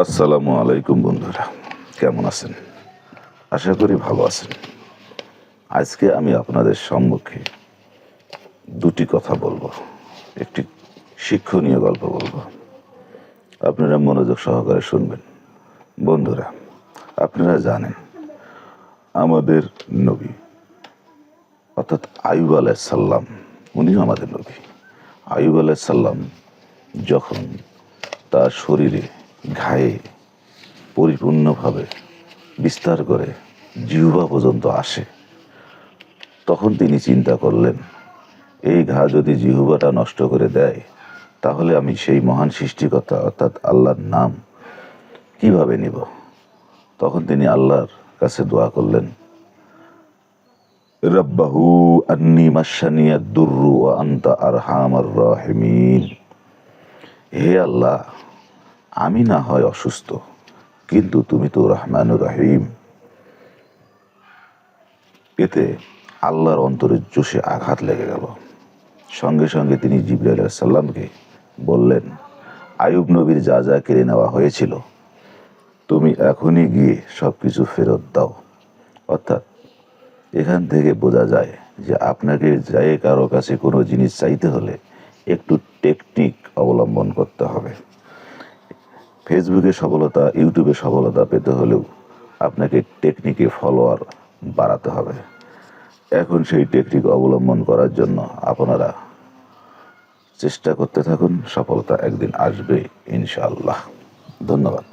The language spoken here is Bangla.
আসসালামু আলাইকুম বন্ধুরা, কেমন আছেন? আশা করি ভালো আছেন। আজকে আমি আপনাদের সম্মুখে দুটি কথা বলবো, একটি শিক্ষণীয় গল্প বলবো। আপনারা মনোযোগ সহকারে শুনবেন। বন্ধুরা, আপনারা জানেন আমাদের নবী অর্থাৎ আইয়ুব আলাইহিস সালাম, উনিও আমাদের নবী। আইয়ুব আলাইহিস সালাম যখন তার শরীরে ঘায়ে পরিপূর্ণভাবে বিস্তার করে জিহ্বা পর্যন্ত আসে, তখন তিনি চিন্তা করলেন, এই ঘা যদি জিহ্বাটা নষ্ট করে দেয়, তাহলে আমি সেই মহান সৃষ্টিকর্তা অর্থাৎ আল্লাহর নাম কিভাবে নিব। তখন তিনি আল্লাহর কাছে দোয়া করলেন, রব্বাহু আন্নি মাসানিয়া দুররু ওয়া আনতা আরহামার রাহিমিন। হে আল্লাহ, আমি না হয় অসুস্থ, কিন্তু তুমি তো রহমানুর রহিম। এতে আল্লাহর অন্তরে জোশে আঘাত লেগে গেল। সঙ্গে সঙ্গে তিনি জিবরাইল আলাইহিস সালামকে বললেন, আইয়ুব নবীর যা যা কেড়ে নেওয়া হয়েছিল, তুমি এখনই গিয়ে সব কিছু ফেরত দাও। অর্থাৎ এখান থেকে বোঝা যায় যে আপনাকে যাই কারো কাছে কোনো জিনিস চাইতে হলে একটু টেকনিক অবলম্বন করতে হবে। ফেসবুকে সফলতা, ইউটিউবে সফলতা পেতে হলেও আপনাকে টেকনিকে ফলোয়ার বাড়াতে হবে। এখন সেই টেকনিক অবলম্বন করার জন্য আপনারা চেষ্টা করতে থাকুন, সফলতা একদিন আসবে ইনশাআল্লাহ। ধন্যবাদ।